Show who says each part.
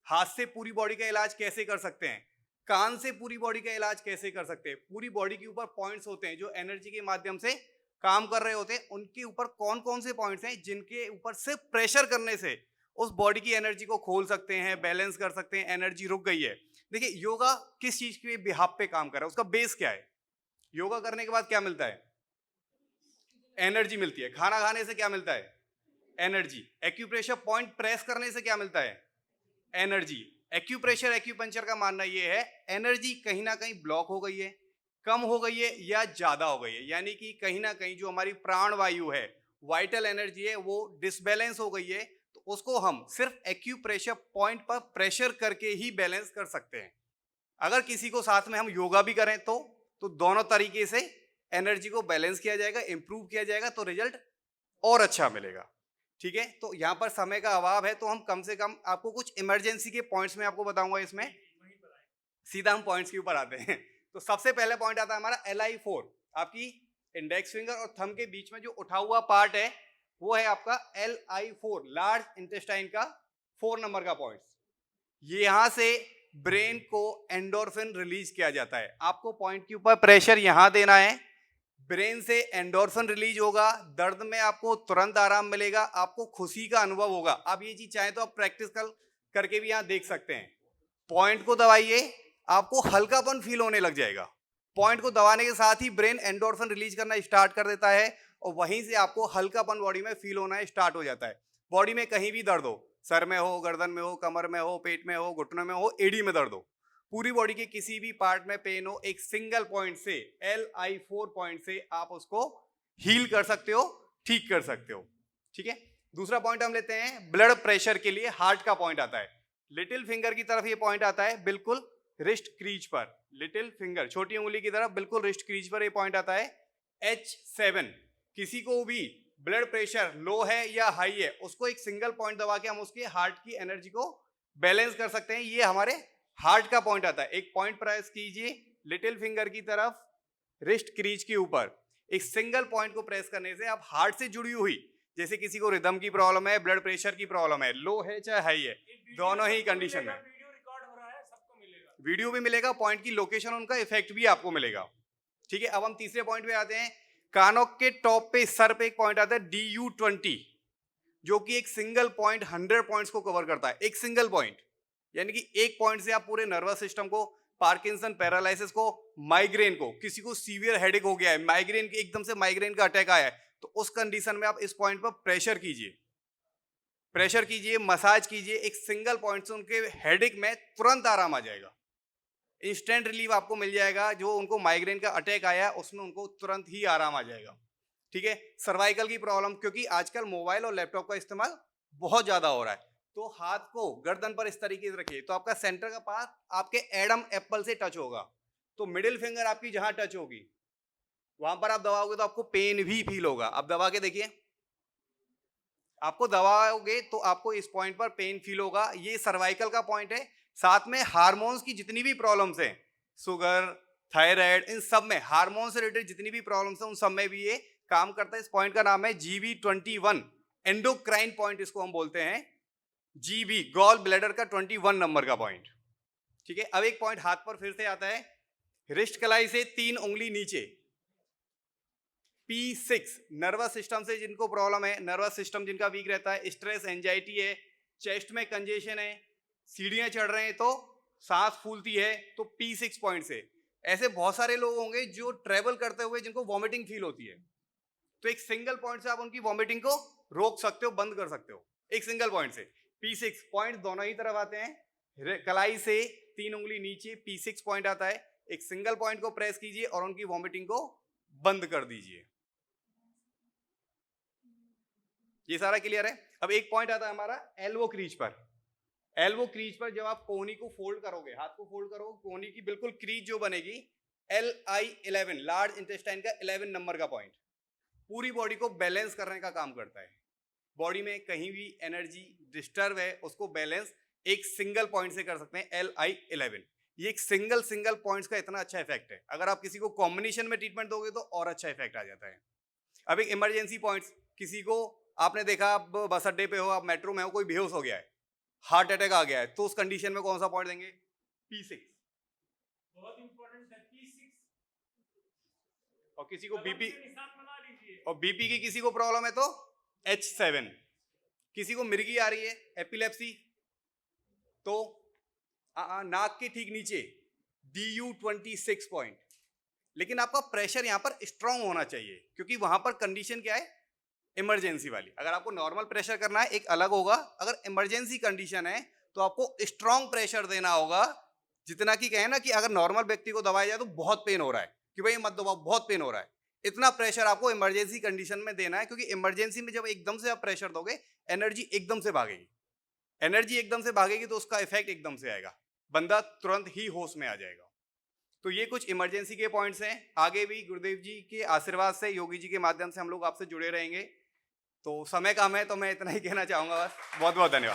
Speaker 1: हाथ से पूरी बॉडी का इलाज कैसे कर सकते हैं, कान से पूरी बॉडी का इलाज कैसे कर सकते हैं, पूरी बॉडी के ऊपर पॉइंट्स होते हैं जो एनर्जी के माध्यम से काम कर रहे होते हैं, उनके ऊपर कौन कौन से पॉइंट्स हैं जिनके ऊपर सिर्फ प्रेशर करने से उस बॉडी की एनर्जी को खोल सकते हैं, बैलेंस कर सकते हैं, एनर्जी रुक गई है। देखिए योगा किस चीज के बिहाफ पे काम कर रहा है, उसका बेस क्या है? योगा करने के बाद क्या मिलता है? एनर्जी मिलती है। खाना खाने से क्या मिलता है? एनर्जी। एक्यूप्रेशर पॉइंट प्रेस करने से क्या मिलता है? एनर्जी। एक्यूप्रेशर एक्यूपंक्चर का मानना यह है एनर्जी कहीं ना कहीं ब्लॉक हो गई है, कम हो गई है या ज्यादा हो गई है, यानी कि कहीं ना कहीं जो हमारी प्राण वायु है, वाइटल एनर्जी है, वो डिसबैलेंस हो गई है। तो उसको हम सिर्फ एक्यूप्रेशर पॉइंट पर प्रेशर करके ही बैलेंस कर सकते हैं। अगर किसी को साथ में हम योगा भी करें तो दोनों तरीके से एनर्जी को बैलेंस किया जाएगा, इंप्रूव किया जाएगा, तो रिजल्ट और अच्छा मिलेगा। ठीक है, तो यहाँ पर समय का अभाव है तो हम कम से कम आपको कुछ इमरजेंसी के पॉइंट्स में आपको बताऊंगा। इसमें सीधा हम पॉइंट्स के ऊपर आते हैं। तो सबसे पहले पॉइंट आता है हमारा LI4। आपकी इंडेक्स फिंगर और थंब के बीच में जो उठा हुआ पार्ट है वो है आपका LI4, लार्ज इंटेस्टाइन का 4 नंबर का पॉइंट। ये यहां से ब्रेन को एंडोर्फिन रिलीज किया जाता है। आपको पॉइंट के ऊपर प्रेशर यहां देना है, ब्रेन से एंडोर्फिन रिलीज होगा, दर्द में आपको तुरंत आराम मिलेगा, आपको खुशी का अनुभव होगा। आप ये चीज चाहें तो आप प्रैक्टिस करके भी यहां देख सकते हैं। पॉइंट को दबाइए, आपको हल्कापन फील होने लग जाएगा। पॉइंट को दबाने के साथ ही ब्रेन एंडोर्फिन रिलीज करना स्टार्ट कर देता है और वहीं से आपको हल्कापन बॉडी में फील होना स्टार्ट हो जाता है। बॉडी में कहीं भी दर्द हो, सर में हो, गर्दन में हो, कमर में हो, पेट में हो, घुटनों में हो, एड़ी में दर्द हो, पूरी बॉडी के किसी भी पार्ट में पेन हो, एक सिंगल पॉइंट से LI4 पॉइंट से आप उसको हील कर सकते हो, ठीक कर सकते हो। ठीक है, दूसरा पॉइंट हम लेते हैं ब्लड प्रेशर के लिए। हार्ट का पॉइंट आता है लिटिल फिंगर की तरफ, ये पॉइंट आता है बिल्कुल रिस्ट क्रीज पर। लिटिल फिंगर छोटी उंगली की तरफ बिल्कुल रिस्ट क्रीज पर ये पॉइंट आता है H7। किसी को भी ब्लड प्रेशर लो है या हाई है, उसको एक सिंगल पॉइंट दबा के हम उसके हार्ट की एनर्जी को बैलेंस कर सकते हैं। ये हमारे हार्ट का पॉइंट आता है। एक पॉइंट प्रेस कीजिए लिटिल फिंगर की तरफ रिस्ट क्रीज के ऊपर, एक सिंगल पॉइंट को प्रेस करने से आप हार्ट से जुड़ी हुई, जैसे किसी को रिदम की प्रॉब्लम है, ब्लड प्रेशर की प्रॉब्लम है, लो है चाहे हाई है, दोनों ही कंडीशन में वीडियो भी मिलेगा, पॉइंट की लोकेशन, उनका इफेक्ट भी आपको मिलेगा। ठीक है, अब हम तीसरे पॉइंट पे आते हैं। कानों के टॉप पे, सर पे एक पॉइंट आता है DU20, जो कि एक सिंगल पॉइंट 100 पॉइंट्स को कवर करता है। एक सिंगल पॉइंट, यानी कि एक पॉइंट से आप पूरे नर्वस सिस्टम को, पार्किंसन, पैरालिसिस को, माइग्रेन को, किसी को सीवियर हेडेक हो गया है, माइग्रेन के एकदम से माइग्रेन का अटैक आया है, तो उस कंडीशन में आप इस पॉइंट पर प्रेशर कीजिए, मसाज कीजिए, एक सिंगल पॉइंट से उनके हेडेक में तुरंत आराम आ जाएगा, इंस्टेंट रिलीफ आपको मिल जाएगा। जो उनको माइग्रेन का अटैक आया है उसमें उनको तुरंत ही आराम आ जाएगा। ठीक है, सर्वाइकल की प्रॉब्लम, क्योंकि आजकल मोबाइल और लैपटॉप का इस्तेमाल बहुत ज्यादा हो रहा है, तो हाथ को गर्दन पर इस तरीके से रखिए, तो आपका सेंटर का पार्ट आपके एडम एप्पल से टच होगा, तो मिडिल फिंगर आपकी जहां टच होगी वहां पर आप दबाओगे तो आपको पेन भी फील होगा। आप दबा के देखिए, आपको दबाओगे तो आपको इस पॉइंट पर पेन फील होगा। ये सर्वाइकल का पॉइंट है। साथ में हार्मोन्स की जितनी भी प्रॉब्लम्स हैं, शुगर, थायराइड, इन सब में हार्मोन से रिलेटेड जितनी भी प्रॉब्लम्स हैं उन सब में भी ये काम करता है। इस पॉइंट का नाम है GB21, एंडोक्राइन पॉइंट इसको हम बोलते हैं। GB गॉल ब्लैडर का 21 नंबर का पॉइंट। ठीक है, अब एक पॉइंट हाथ पर फिर से आता है, रिस्ट कलाई से 3 उंगली नीचे, P6। नर्वस सिस्टम से जिनको प्रॉब्लम है, नर्वस सिस्टम जिनका वीक रहता है, स्ट्रेस, एंजाइटी है, चेस्ट में कंजेशन है, सीढ़ियां चढ़ रहे हैं तो सांस फूलती है, तो P6 पॉइंट से। ऐसे बहुत सारे लोग होंगे जो ट्रेवल करते हुए जिनको वॉमिटिंग फील होती है, तो एक सिंगल पॉइंट से आप उनकी वॉमिटिंग को रोक सकते हो, बंद कर सकते हो, एक सिंगल पॉइंट से। P6 पॉइंट दोनों ही तरफ आते हैं, कलाई से 3 उंगली नीचे P6 पॉइंट आता है, एक सिंगल पॉइंट को प्रेस कीजिए और उनकी वॉमिटिंग को बंद कर दीजिए। ये सारा क्लियर है। अब एक पॉइंट आता है हमारा एल्बो क्रीज पर। एल्बो क्रीज पर जब आप कोहनी को फोल्ड करोगे, हाथ को फोल्ड करोगे, कोहनी की बिल्कुल क्रीज जो बनेगी, LI11, लार्ज इंटेस्टाइन का 11 नंबर का पॉइंट, पूरी बॉडी को बैलेंस करने का काम करता है। बॉडी में कहीं भी एनर्जी डिस्टर्ब है उसको बैलेंस एक सिंगल पॉइंट से कर सकते हैं, LI11। ये एक सिंगल पॉइंट्स का इतना अच्छा इफेक्ट है, अगर आप किसी को कॉम्बिनेशन में ट्रीटमेंट दोगे तो और अच्छा इफेक्ट आ जाता है। अब एक इमरजेंसी पॉइंट्स, किसी को आपने देखा, आप बस अड्डे पे हो, आप मेट्रो में हो, कोई बेहोश हो गया है, हार्ट अटैक आ गया है, तो उस कंडीशन में कौन सा पॉइंट देंगे? P6।
Speaker 2: बहुत इंपॉर्टेंट है P6।
Speaker 1: और किसी को बीपी,
Speaker 2: निशान बना लीजिए।
Speaker 1: और बीपी की किसी को प्रॉब्लम है तो H7। किसी को मिर्गी आ रही है, एपिलेप्सी, तो नाक के ठीक नीचे DU26 पॉइंट। लेकिन आपका प्रेशर यहाँ पर स्ट्रांग होना चाहिए, क्योंकि वहां पर कंडीशन क्या है? इमरजेंसी वाली। अगर आपको नॉर्मल प्रेशर करना है एक अलग होगा, अगर इमरजेंसी कंडीशन है तो आपको स्ट्रांग प्रेशर देना होगा। जितना कि कहे ना कि अगर नॉर्मल व्यक्ति को दबाया जाए तो बहुत पेन हो रहा है, कि भाई मत दबाओ बहुत पेन हो रहा है, इतना प्रेशर आपको इमरजेंसी कंडीशन में देना है। क्योंकि इमरजेंसी में जब एकदम से आप प्रेशर दोगे, एनर्जी एकदम से भागेगी, एनर्जी एकदम से भागेगी तो उसका इफेक्ट एकदम से आएगा, बंदा तुरंत ही होश में आ जाएगा। तो ये कुछ इमरजेंसी के पॉइंट्स हैं। आगे भी गुरुदेव जी के आशीर्वाद से, योगी जी के माध्यम से हम लोग आपसे जुड़े रहेंगे। तो समय कम है तो मैं इतना ही कहना चाहूंगा बस। बहुत बहुत धन्यवाद।